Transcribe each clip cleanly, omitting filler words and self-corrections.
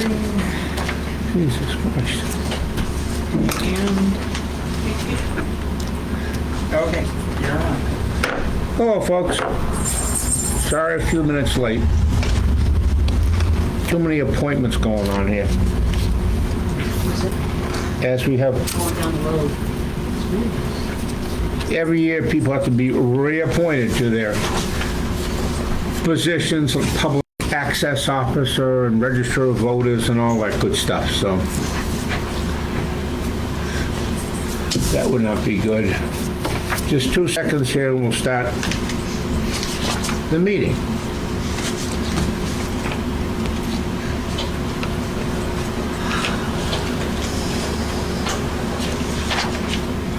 Jesus Christ. Okay, you're on. Hello, folks. Sorry a few minutes late. Too many appointments going on here. As we have, Going down the road. every year, people have to be reappointed to their positions of public access officer and register of voters and all that good stuff, so that would not be good. Just 2 seconds here and we'll start the meeting.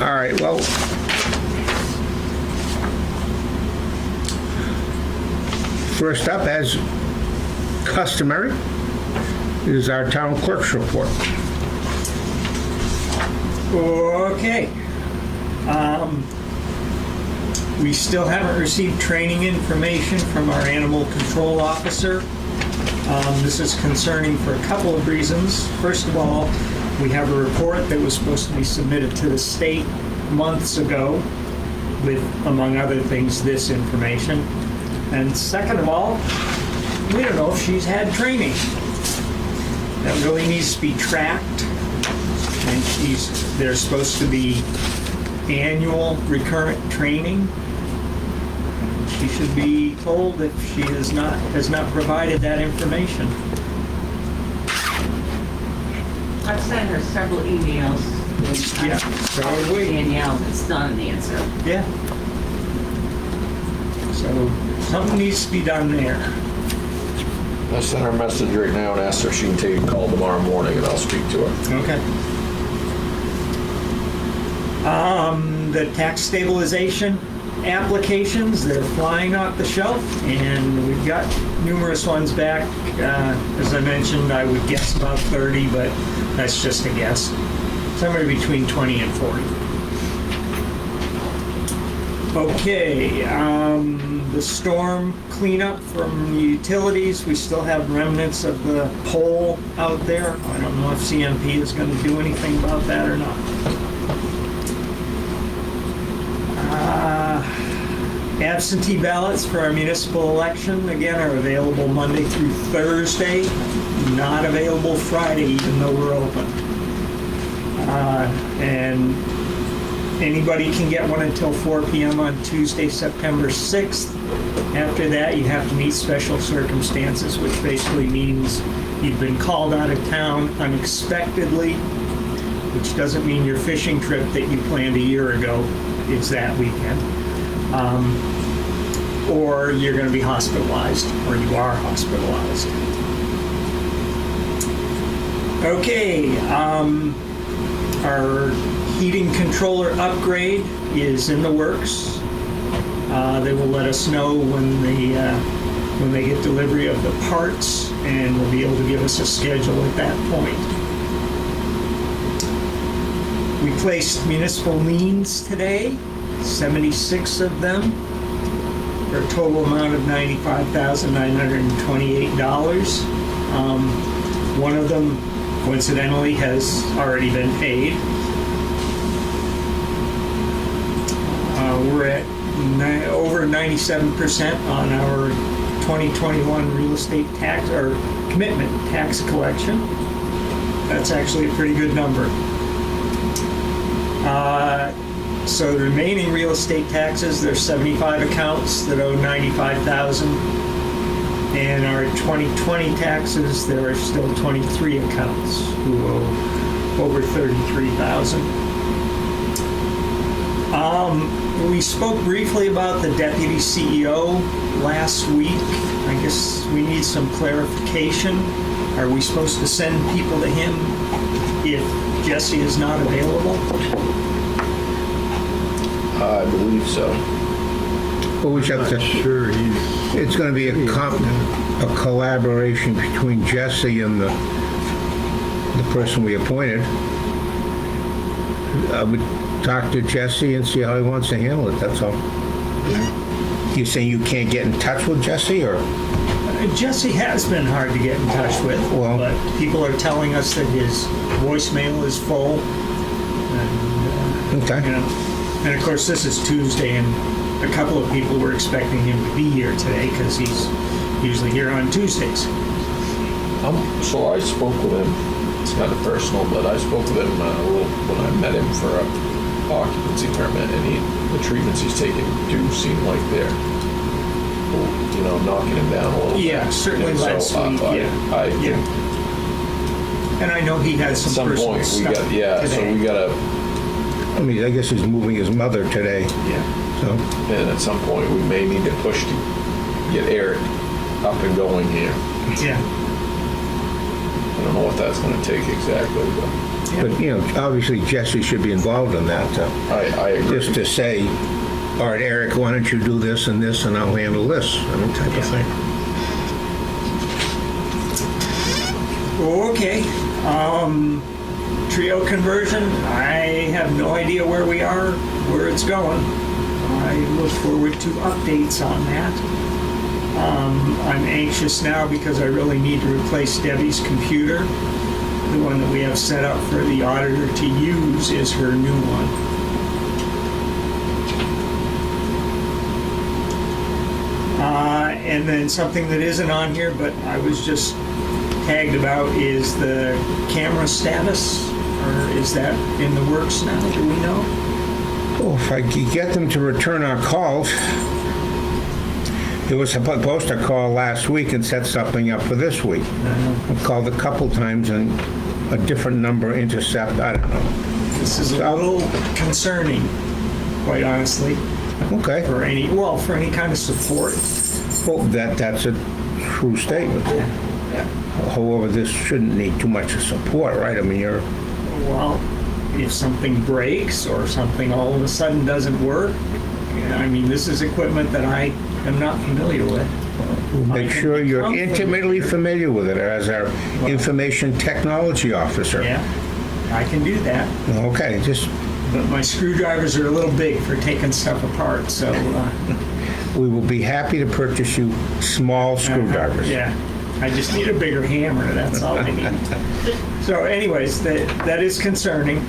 All right, well, first up, as customary, is our town clerk's report. Okay. We still haven't received training information from our animal control officer. This is concerning for a couple of reasons. First of all, we have a report that was supposed to be submitted to the state months ago with, among other things, this information. And second of all, we don't know if she's had training. That really needs to be tracked. And there's supposed to be annual recurrent training. She should be told if she has not provided that information. I've sent her several emails. Yeah, probably. Danielle, it's not an answer. Yeah. So something needs to be done there. I sent her a message right now and asked her if she can take a call tomorrow morning and I'll speak to her. Okay. The tax stabilization applications, they're flying off the shelf, and we've got numerous ones back. As I mentioned, I would guess about 30, but that's just a guess. Somewhere between 20 and 40. Okay, the storm cleanup from utilities, we still have remnants of the pole out there. I don't know if CMP is going to do anything about that or not. Absentee ballots for our municipal election, again, are available Monday through Thursday, not available Friday, even though we're open. And anybody can get one until 4 p.m. on Tuesday, September 6th. After that, you have to meet special circumstances, which basically means you've been called out of town unexpectedly, which doesn't mean your fishing trip that you planned a year ago is that weekend. Or you're going to be hospitalized, or you are hospitalized. Okay, our heating controller upgrade is in the works. They will let us know when they get delivery of the parts, and will be able to give us a schedule at that point. We placed municipal liens today, 76 of them, for a total amount of $95,928. One of them, coincidentally, has already been paid. We're at over 97% on our 2021 real estate tax, or commitment tax collection. That's actually a pretty good number. So the remaining real estate taxes, there's 75 accounts that owe $95,000. And our 2020 taxes, there are still 23 accounts who owe over $33,000. We spoke briefly about the deputy CEO last week. I guess we need some clarification. Are we supposed to send people to him if Jesse is not available? I believe so. Well, we have to, Sure, it's going to be a collaboration between Jesse and the person we appointed. I would talk to Jesse and see how he wants to handle it, that's all. You saying you can't get in touch with Jesse, or? Jesse has been hard to get in touch with, Well- but people are telling us that his voicemail is full. And, Okay. you know, and of course, this is Tuesday, and a couple of people were expecting him to be here today because he's usually here on Tuesdays. So I spoke with him. It's kind of personal, but I spoke with him a little when I met him for a occupancy permit, and the treatments he's taking do seem like they're, knocking him down a little bit. Yeah, certainly And last so, week. I Yeah. And I know he has At some some personal point, stuff so today. we gotta, I mean, I guess he's moving his mother today, Yeah. so. and at some point, we may need to push to get Eric up and going here. Yeah. I don't know what that's gonna take exactly, but But, obviously Jesse should be involved in that, I agree. just to say, all right, Eric, why don't you do this and this, and I'll handle this, type of thing. Okay. Trio conversion, I have no idea where we are, where it's going. I look forward to updates on that. I'm anxious now because I really need to replace Debbie's computer. The one that we have set up for the auditor to use is her new one. And then something that isn't on here, but I was just tagged about, is the camera status, or is that in the works now? Do we know? Oh, if I could get them to return our calls. It was supposed to call last week and set something up for this week. I've called a couple times and a different number intercept, I don't know. This is a little concerning, quite honestly, Okay, for any kind of support. well, that's a true statement. However, this shouldn't need too much support, right? I mean, Well, if something breaks or something all of a sudden doesn't work, I mean, this is equipment that I am not familiar with. make sure you're become intimately familiar with it as our information technology officer. Yeah, I can do that, Okay, just, but my screwdrivers are a little big for taking stuff apart, so. we will be happy to purchase you small screwdrivers. Yeah, I just need a bigger hammer, that's all I need. So anyways, that is concerning.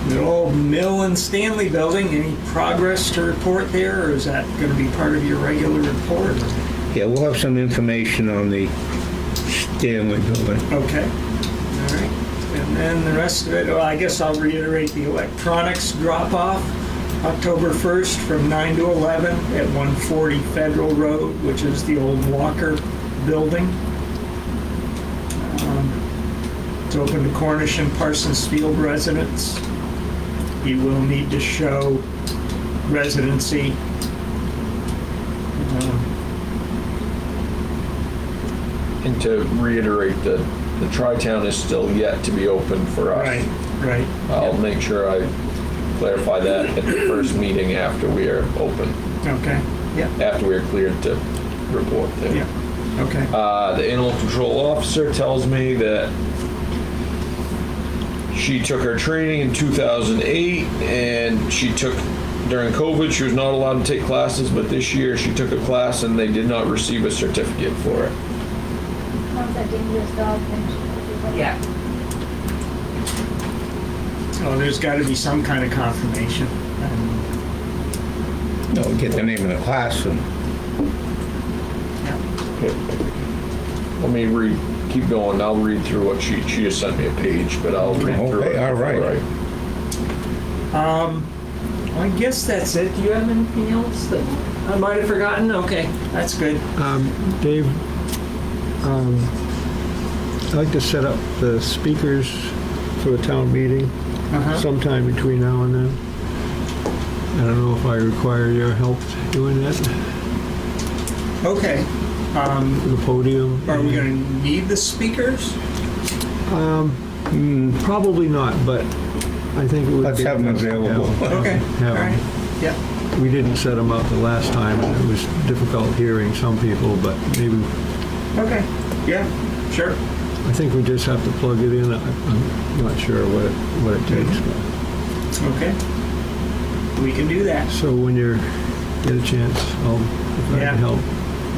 The old Mill and Stanley building, any progress to report there, or is that going to be part of your regular report? Yeah, we'll have some information on the Stanley building. Okay, all right. And then the rest of it, well, I guess I'll reiterate the electronics drop-off, October 1st from 9 to 11 at 140 Federal Road, which is the old Walker building. It's open to Cornish and Parsons Field residents. You will need to show residency. And to reiterate that the Tri-Town is still yet to be open for us. Right. I'll make sure I clarify that at the first meeting after we are open, Okay, yeah, after we are cleared to report there. yeah, okay. The animal control officer tells me that she took her training in 2008, and she took, during COVID, she was not allowed to take classes, but this year she took a class and they did not receive a certificate for it. How's that dangerous dog thing? Yeah. Oh, there's got to be some kind of confirmation. No, get the name of the class and Let me keep going. I'll read through what she just sent me a page, but I'll read through Okay, it. all right. I guess that's it. Do you have anything else that I might have forgotten? Okay, that's good. Dave, I'd like to set up the speakers for the town meeting sometime between now and then. I don't know if I require your help doing that, Okay. the podium. Are we going to need the speakers? Probably not, but I think it would let's be have them best to available. Okay, all have right. them. Yeah. We didn't set them up the last time, and it was difficult hearing some people, but maybe, Okay. Yeah, sure. I think we just have to plug it in. I'm not sure what it takes. but- Okay. We can do that. So when you get a chance, I'll, if I Yeah. can help.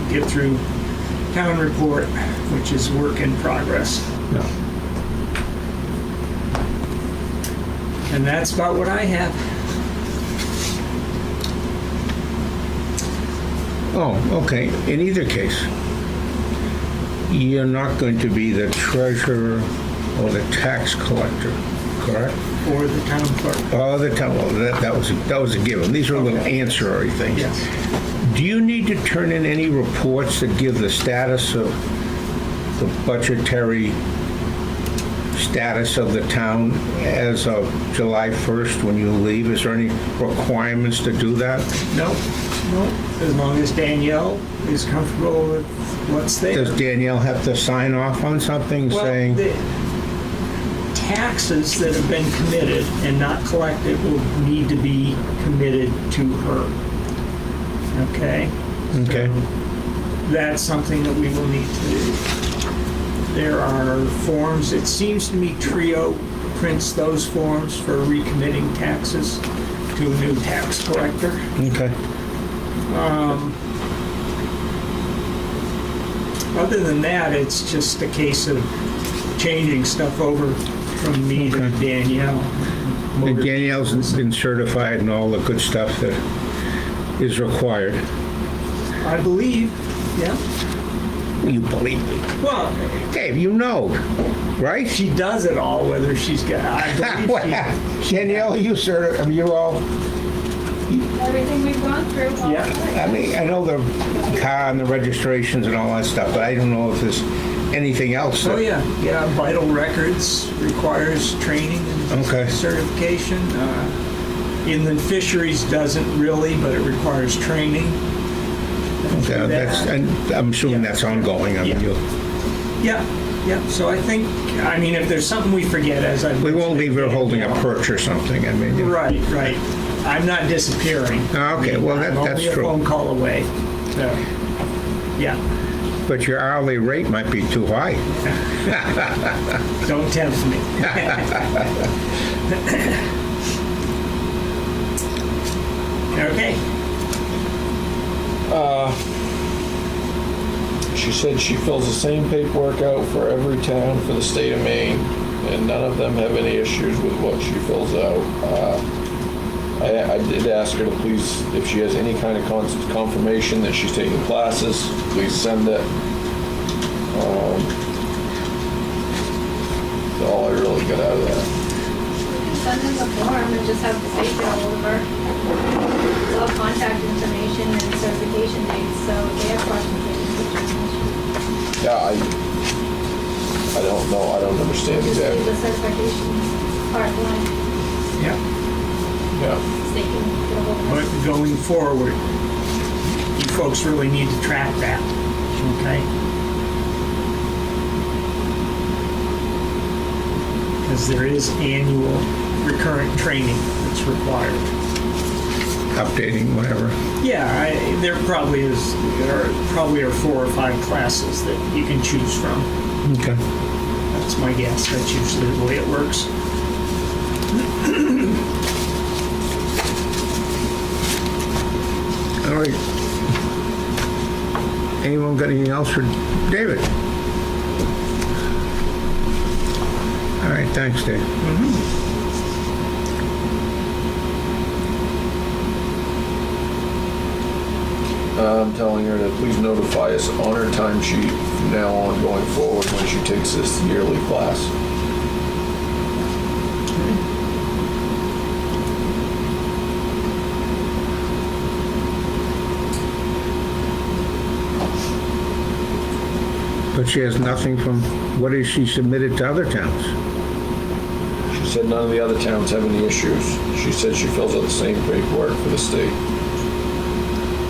Get through town report, which is work in progress. Yeah. And that's about what I have. Oh, okay. In either case, you're not going to be the treasurer or the tax collector, correct? For the town clerk. Oh, well, that was a given. These are little ancillary things. Yes. Do you need to turn in any reports that give the status of the budgetary status of the town as of July 1st when you leave? Is there any requirements to do that? No. As long as Danielle is comfortable with what's there. Does Danielle have to sign off on something Well, saying? the taxes that have been committed and not collected will need to be committed to her. Okay? Okay. That's something that we will need to do. There are forms, it seems to me Trio prints those forms for recommitting taxes to a new tax collector. Okay. Other than that, it's just a case of changing stuff over from me to Okay. Danielle. And Danielle's been certified and all the good stuff that is required. I believe, yeah. You believe me. Well, Dave, you know, right? she does it all, whether she's got, I believe she, Danielle, you you're all, Everything we've gone through. all Yeah. the way. I mean, I know the car and the registrations and all that stuff, but I don't know if there's anything else. oh that- yeah, vital records requires training and Okay. certification. Inland fisheries doesn't really, but it requires training. Okay, and I'm assuming that's ongoing. I mean, Yeah. So I think, if there's something we forget, as I we won't leave her holding a perch or something. I mean, Right. I'm not disappearing. Okay, well, I'm that's only a true. phone call away. So, yeah. But your hourly rate might be too high. Don't tempt me. Okay. She said she fills the same paperwork out for every town for the state of Maine, and none of them have any issues with what she fills out. I did ask her to please, if she has any kind of confirmation that she's taking classes, please send it. That's all I really got out of that. Send them the form and just have the state get all over. It's all contact information and certification dates, so if they have questions, they can put them in. Yeah, I don't know, I don't understand Just leave exactly. the certification part blank, Yeah. Yeah. so they can get a hold of But it. going forward, you folks really need to track that. Okay? Because there is annual recurrent training that's required. Updating, whatever. Yeah, there probably are 4 or 5 classes that you can choose from. Okay. That's my guess. That's usually the way it works. All right. Anyone got anything else for David? All right, thanks, Dave. I'm telling her to please notify us on her timesheet from now on going forward when she takes this yearly class. But she has nothing from, what has she submitted to other towns? She said none of the other towns have any issues. She said she fills out the same paperwork for the state.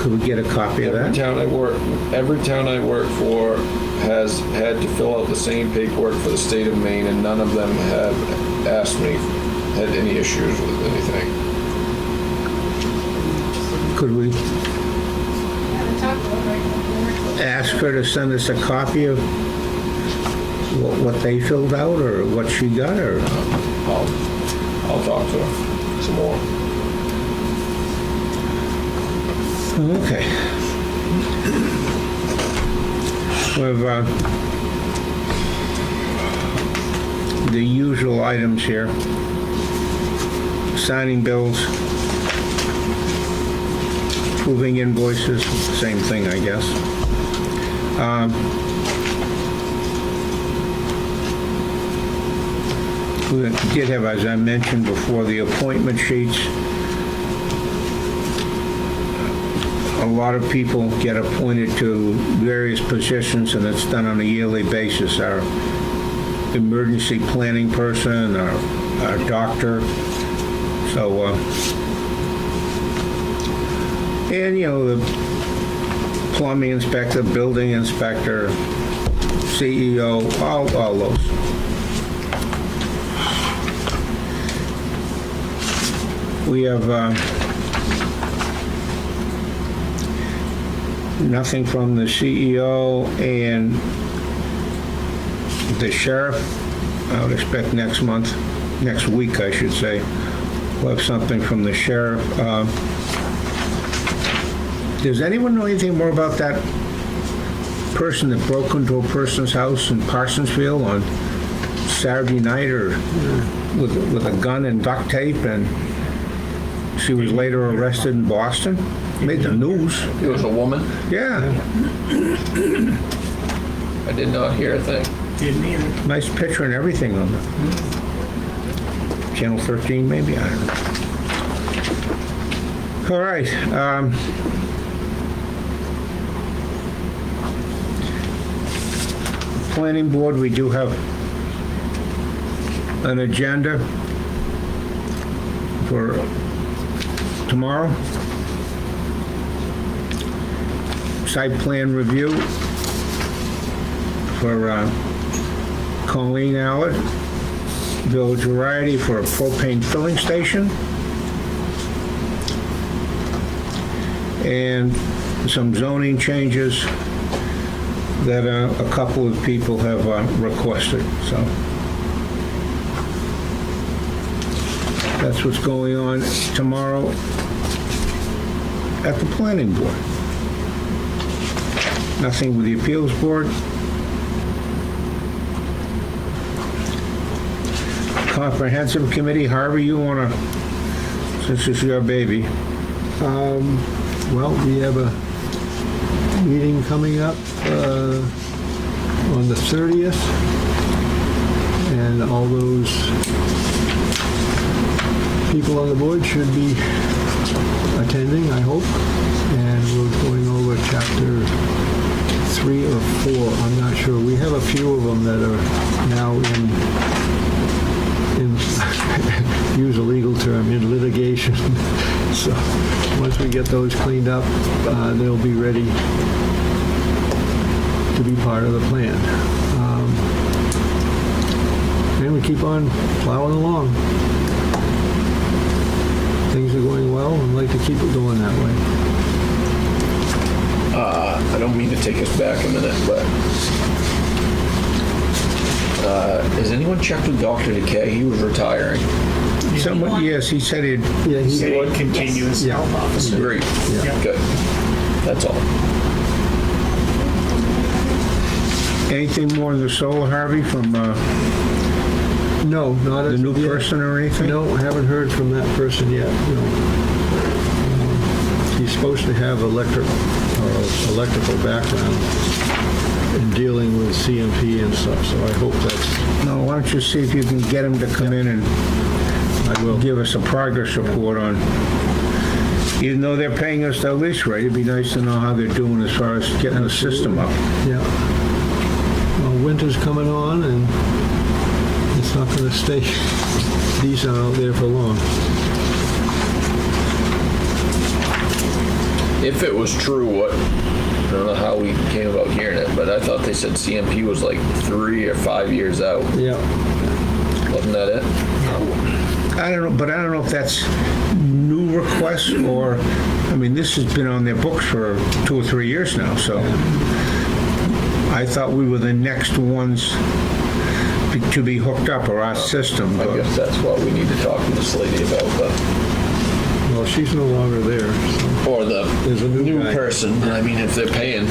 Could we get a copy of Every that? town I work for has had to fill out the same paperwork for the state of Maine, and none of them have asked me, had any issues with anything. Could we Haven't talked over it. ask her to send us a copy of what they filled out or what she got, or? I'll talk to her some more. Okay. We've, the usual items here. Signing bills. Approving invoices, same thing, I guess. We did have, as I mentioned before, the appointment sheets. A lot of people get appointed to various positions, and it's done on a yearly basis. Our emergency planning person, our doctor. So, and, you know, the plumbing inspector, building inspector, CEO, all those. We have nothing from the CEO and the sheriff. I would expect next week, I should say, we'll have something from the sheriff. Does anyone know anything more about that person that broke into a person's house in Parsonsfield on Saturday night, or with a gun and duct tape, and she was later arrested in Boston? Made the news. It was a woman. Yeah. I did not hear a thing. Didn't either. Nice picture and everything on it. Channel 13, maybe? I don't know. All right. Planning board, we do have an agenda for tomorrow. Site plan review for Colleen Allard, Village Variety for a propane filling station, and some zoning changes that a couple of people have requested. So that's what's going on tomorrow at the planning board. Nothing with the appeals board. Comprehensive committee, Harvey, you want to, since it's your baby. Well, we have a meeting coming up on the 30th, and all those people on the board should be attending, I hope, and we're going over chapter 3 or 4, I'm not sure. We have a few of them that are now in use a legal term, in litigation. So once we get those cleaned up, they'll be ready to be part of the plan. And we keep on plowing along. Things are going well, and I'd like to keep it going that way. I don't mean to take us back a minute, but has anyone checked with Dr. DeKay? He was retiring. Someone, yes, he said he'd, Yeah, he State continuous Yeah. health officer. Great. Yeah. Good. That's all. anything more on the solar, Harvey, from No, not the as new of yet. person or anything? No, I haven't heard from that person yet, no. He's supposed to have electrical background in dealing with CMP and stuff, so I hope that's, No, why don't you see if you can get him to come in and I will. give us a progress report on, even though they're paying us the lease rate, it'd be nice to know how they're doing as far as getting the system up. Yeah. Well, winter's coming on, and it's not going to stay decent out there for long. If it was true, I don't know how we came about hearing it, but I thought they said CMP was like 3 or 5 years out. Yeah. Wasn't that it? I don't know, but I don't know if that's new requests or, I mean, this has been on their books for 2 or 3 years now, so I thought we were the next ones to be hooked up, or our system. I but- guess that's what we need to talk to this lady about, but, Well, she's no longer there, so or the there's a New new guy. person, I mean, if they're paying.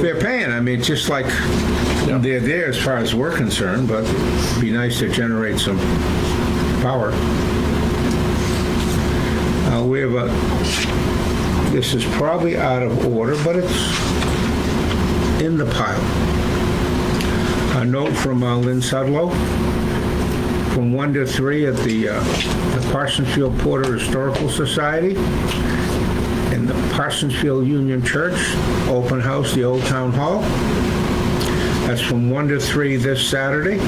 They're paying, I mean, just like Yeah. they're there as far as we're concerned, but it'd be nice to generate some power. We have this is probably out of order, but it's in the pile. A note from Lynn Sudlow, from 1 to 3 at the Parsonsfield Porter Historical Society in the Parsonsfield Union Church, open house, the Old Town Hall. That's from 1 to 3 this Saturday.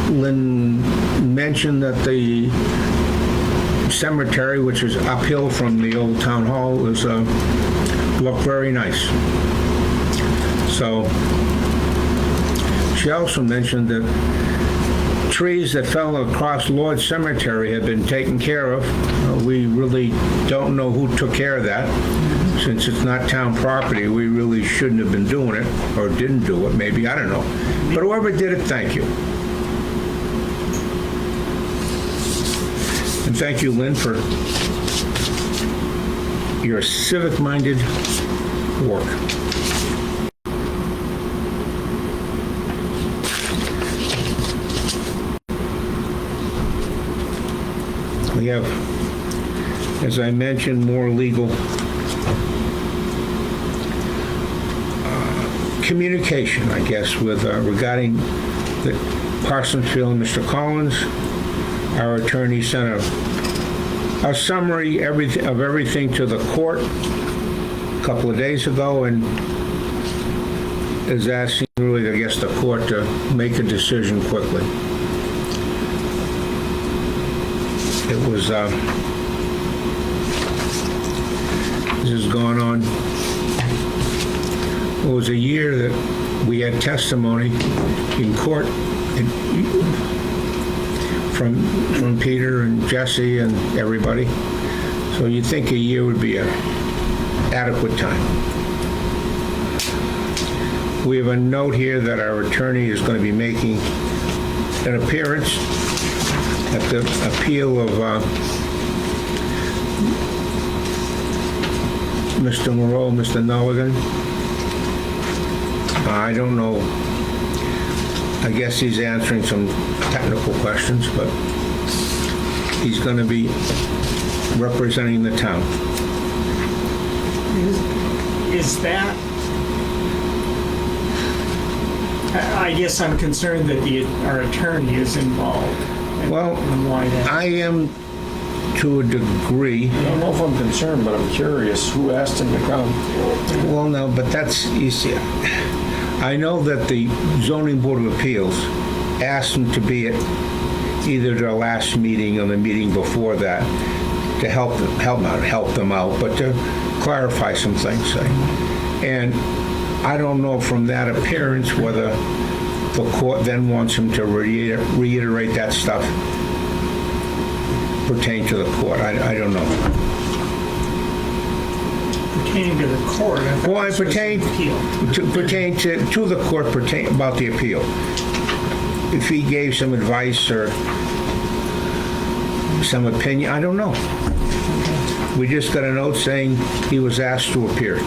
Lynn mentioned that the cemetery, which is uphill from the Old Town Hall, is look very nice. So she also mentioned that trees that fell across Lord's Cemetery have been taken care of. We really don't know who took care of that. Since it's not town property, we really shouldn't have been doing it, or didn't do it, maybe, I don't know. But whoever did it, thank you. And thank you, Lynn, for your civic-minded work. We have, as I mentioned, more legal communication, I guess, with regarding the Parsonsfield and Mr. Collins. Our attorney sent a summary of everything to the court a couple of days ago, and is asking really, I guess, the court to make a decision quickly. It was, this has gone on, it was a year that we had testimony in court from Peter and Jesse and everybody. So you'd think a year would be an adequate time. We have a note here that our attorney is going to be making an appearance at the appeal of Mr. Moreau, Mr. Nelligan. I don't know. I guess he's answering some technical questions, but he's going to be representing the town. Is that, I guess I'm concerned that our attorney is involved. Well, And why that? I am to a degree. I don't know if I'm concerned, but I'm curious, who asked him to come? Well, no, but that's, you see, I know that the Zoning Board of Appeals asked him to be at either their last meeting or the meeting before that to help them out, but to clarify some things. And I don't know from that appearance whether the court then wants him to reiterate that stuff pertaining to the court. I don't know. Pertaining to the court. I thought Well, this it was pertained an appeal. to the court about the appeal. If he gave some advice or some opinion, I don't know. We just got a note saying he was asked to appear.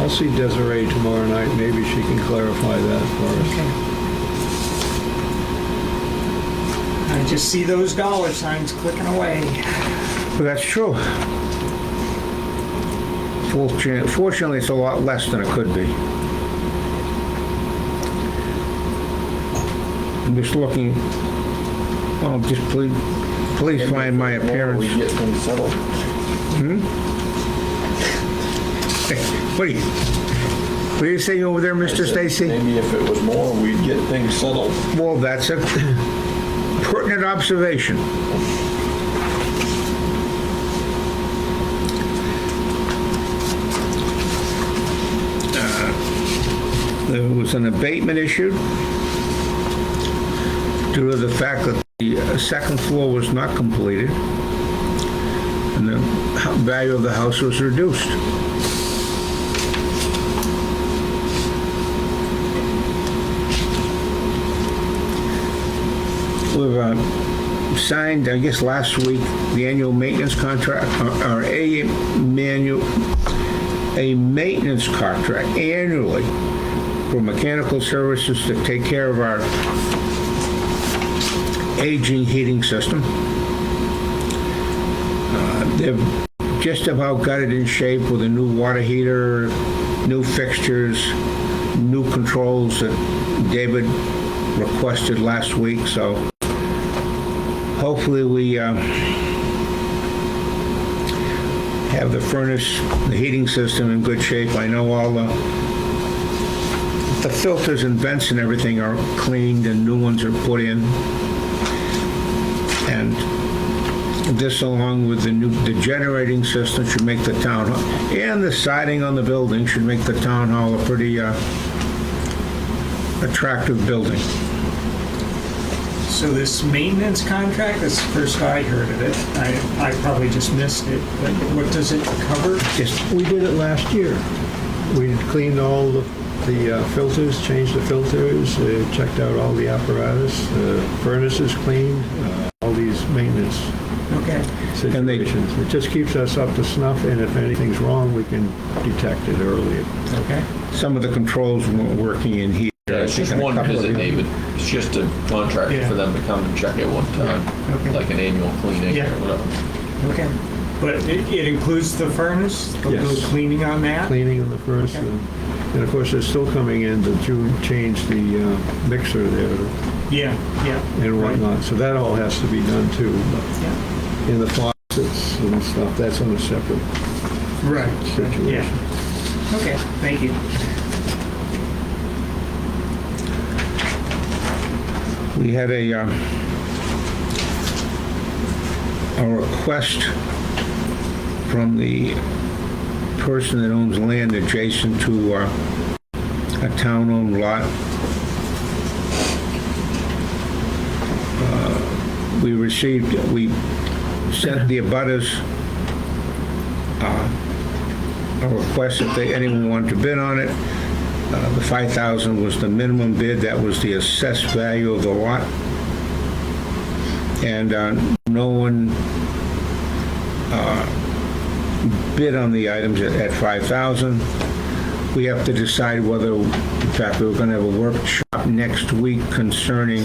I'll see Desiree tomorrow night. Maybe she can clarify that for us. I just see those dollar signs clicking away. But that's true. Fortunately, it's a lot less than it could be. I'm just looking, oh, just please find my appearance. We get things settled. What are you saying over there, Mr. Stacy? Maybe if it was more, we'd get things settled. Well, that's a pertinent observation. There was an abatement issued due to the fact that the second floor was not completed and the value of the house was reduced. We've signed, I guess, last week, the annual maintenance contract, or a maintenance contract annually for mechanical services to take care of our aging heating system. They've just about got it in shape with a new water heater, new fixtures, new controls that David requested last week, so hopefully we have the furnace, the heating system in good shape. I know all the filters and vents and everything are cleaned and new ones are put in. And this, along with the generating system, should make the town hall, and the siding on the building should make the town hall a pretty attractive building. So this maintenance contract, that's the first I heard of it. I probably just missed it, but what does it cover? We did it last year. We cleaned all the filters, changed the filters, checked out all the apparatus, the furnace is cleaned, all these maintenance Okay. situations. It just keeps us up to snuff, and if anything's wrong, we can detect it earlier. Okay. Some of the controls weren't working in here. Yeah, it's just one visit, David. It's just a contract Yeah. for them to come and check it one time, Okay. like an annual cleaning Yeah. or whatever. Okay. But it includes the furnace, the Yes. little cleaning on that? Cleaning of the furnace, Okay. and of course, they're still coming in to change the mixer there Yeah, yeah. and whatnot, so that all has to be done too. Yeah. In the faucets and stuff, that's on a separate Right. situation. Yeah. Okay, thank you. We had a request from the person that owns land adjacent to a town-owned lot. We sent the abutters a request if anyone wanted to bid on it. The 5,000 was the minimum bid. That was the assessed value of the lot. And no one bid on the items at 5,000. We have to decide whether, in fact, we're going to have a workshop next week concerning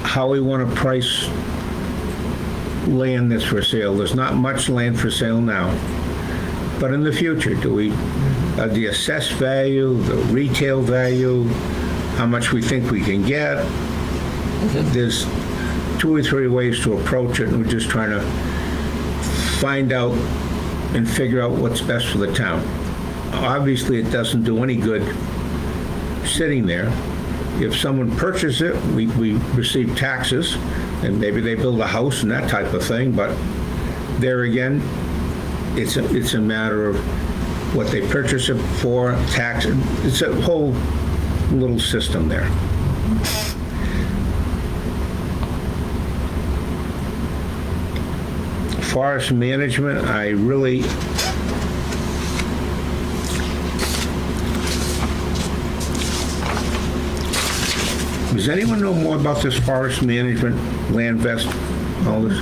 how we want to price land that's for sale. There's not much land for sale now. But in the future, do we, the assessed value, the retail value, how much we think we can get? There's 2 or 3 ways to approach it, and we're just trying to find out and figure out what's best for the town. Obviously, it doesn't do any good sitting there. If someone purchases it, we receive taxes, and maybe they build a house and that type of thing, but there again, it's a matter of what they purchase it for, tax. It's a whole little system there. Forest management, I really does anyone know more about this forest management, land vest, all this?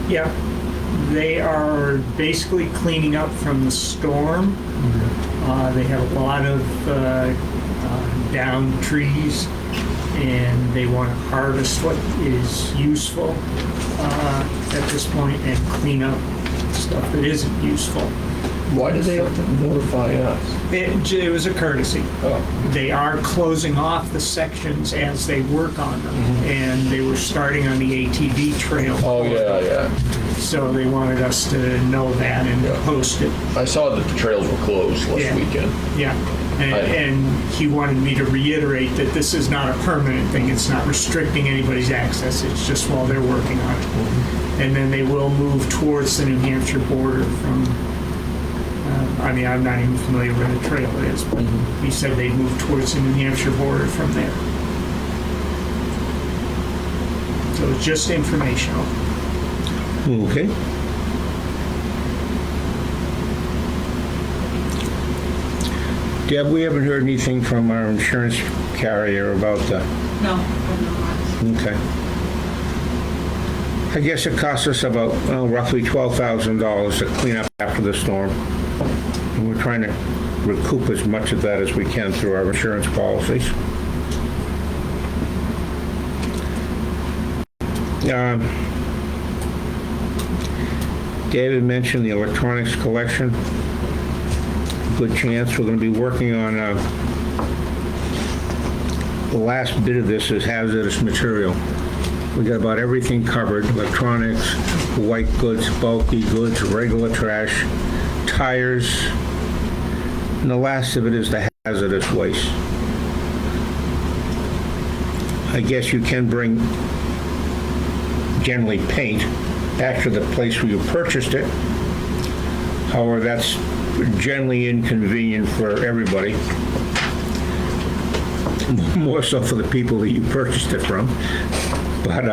Yeah, they are basically cleaning up from the storm. They have a lot of downed trees, and they want to harvest what is useful at this point and clean up stuff that isn't useful. Why do they have to notify us? It was a courtesy. Oh. They are closing off the sections as they work on them, and they were starting on the ATV trail. Oh, yeah. So they wanted us to know that and Yeah. post it. I saw that the trails were closed last Yeah. weekend. Yeah. And he wanted me to reiterate that this is not a permanent thing. It's not restricting anybody's access. It's just while they're working on it. And then they will move towards the New Hampshire border from, I mean, I'm not even familiar where the trail is, but he said they'd move towards the New Hampshire border from there. So it's just informational. Okay. Deb, we haven't heard anything from our insurance carrier about the, No, I'm not. Okay. I guess it costs us about roughly $12,000 to clean up after the storm. And we're trying to recoup as much of that as we can through our insurance policies. David mentioned the electronics collection. Good chance we're going to be working on the last bit of this is hazardous material. We got about everything covered: electronics, white goods, bulky goods, regular trash, tires, and the last of it is the hazardous waste. I guess you can bring generally paint back to the place where you purchased it. However, that's generally inconvenient for everybody. More so for the people that you purchased it from. But,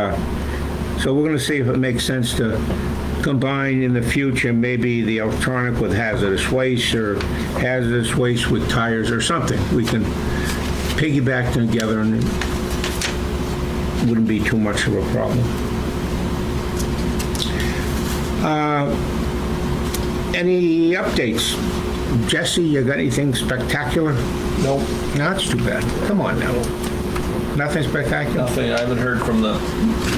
so we're gonna see if it makes sense to combine in the future maybe the electronic with hazardous waste or hazardous waste with tires or something. We can piggyback them together and it wouldn't be too much of a problem. Any updates? Jesse, you got anything spectacular? Nope, No, that's too bad. Come on now. Nothing spectacular? nothing. I haven't heard from the,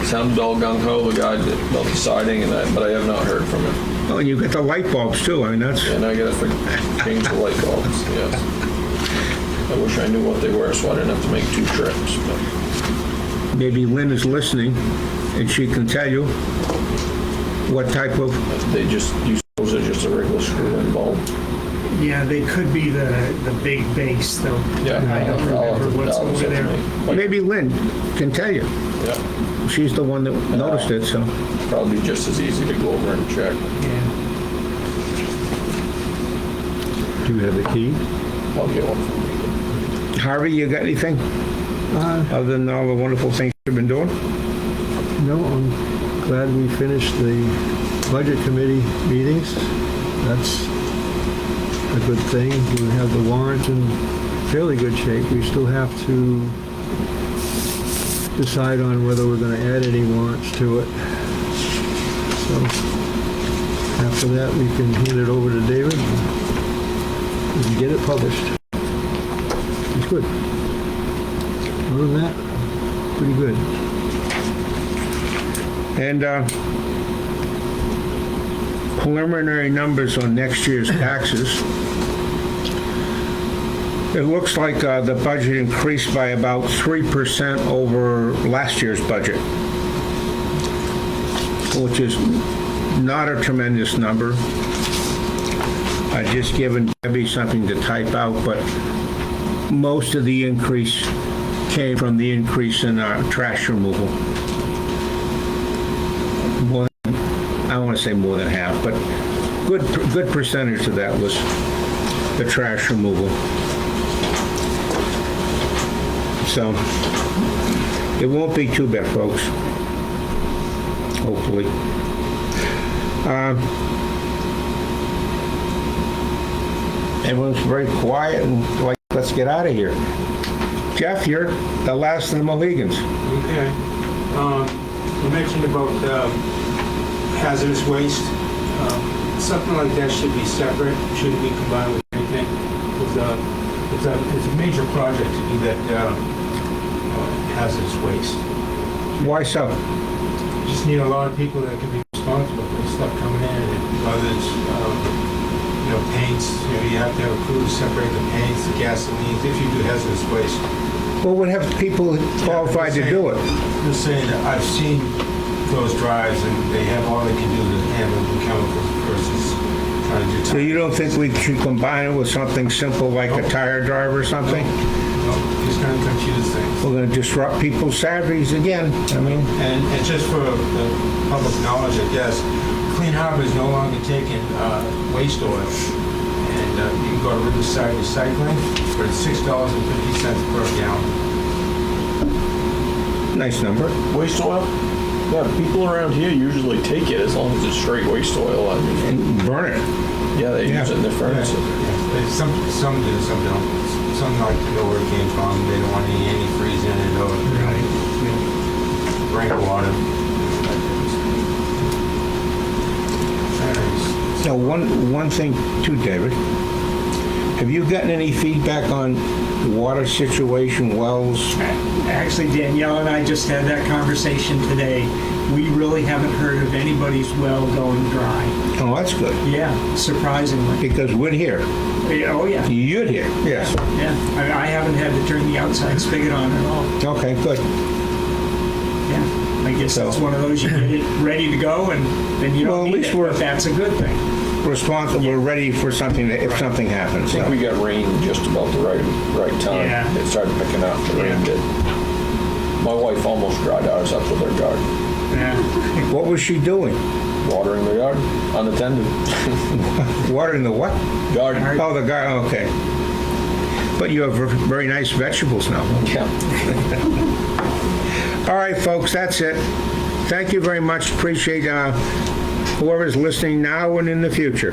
sounded all gung-ho, the guy that built the siding, but I have not heard from him. Oh, and you got the light bulbs too. I mean, that's, And I gotta change the light bulbs, yes. I wish I knew what they were, so I didn't have to make 2 trips, but maybe Lynn is listening and she can tell you what type of, they just, you suppose they're just a regular screw-in bulb? Yeah, they could be the big base, though. Yeah. I don't I'll have remember to- what's I'll over have to there. make- maybe Lynn can tell you. Yeah, She's the one that noticed it, so. probably just as easy to go over and check. Yeah. Do you have the key? I'll get one from you. Harvey, you got anything other than all the wonderful things you've been doing? No, I'm glad we finished the budget committee meetings. That's a good thing. We have the warrant in fairly good shape. We still have to decide on whether we're going to add any warrants to it. So after that, we can hand it over to David and get it published. It's good. Other than that, pretty good. And preliminary numbers on next year's taxes. It looks like the budget increased by about 3% over last year's budget, which is not a tremendous number. I've just given Debbie something to type out, but most of the increase came from the increase in trash removal. I want to say more than half, but good percentage of that was the trash removal. So it won't be too bad, folks. Hopefully. Everyone's very quiet and like, let's get out of here. Jeff, you're the last of the Mohegans. Okay. You mentioned about hazardous waste. Something like that should be separate, shouldn't be combined with anything. It's a major project to do that hazardous waste. Why so? You just need a lot of people that can be responsible for the stuff coming in. And whether it's, paints, you have to have a crew to separate the paints, the gasolines, if you do hazardous waste. Well, we'd have people qualified to do it. Just saying that I've seen those drives and they have all they can do to handle the chemicals versus trying to do. So you don't think we should combine it with something simple like a tire drive or something? No, it's going to confuse things. We're going to disrupt people's Saturdays again. I mean, And just for the public knowledge, I guess, Clean Harbor is no longer taking waste oil. And you can go to Riverside Recycling for $6.50 per gallon. nice number. Waste oil? Yeah, people around here usually take it as long as it's straight waste oil. I mean, And burn it. yeah, they use it in their furnaces. Some do, some don't. Some like to know where it came from. They don't want any antifreeze in it or Now, one thing too, David. Have you gotten any feedback on water situation, wells? Actually, Danielle and I just had that conversation today. We really haven't heard of anybody's well going dry. Oh, that's good, Yeah, surprisingly. because we're here. Oh, yeah. You're here, yes. Yeah, I haven't had to turn the outside spigot on at all. Okay, good. Yeah, I guess So- that's one of those, you get it ready to go and then you Well, don't at need least it, we're- but that's a good thing. Responsible, we're ready for something if something I happens. think So. we got rain just about the right time. Yeah. It started picking up, the rain Yeah. did. My wife almost dried ours up with her garden, Yeah. What was she doing? watering the garden, unattended. Watering the what? Garden. Oh, the garden, okay. But you have very nice vegetables now. Yeah. All right, folks, that's it. Thank you very much. Appreciate whoever's listening now and in the future.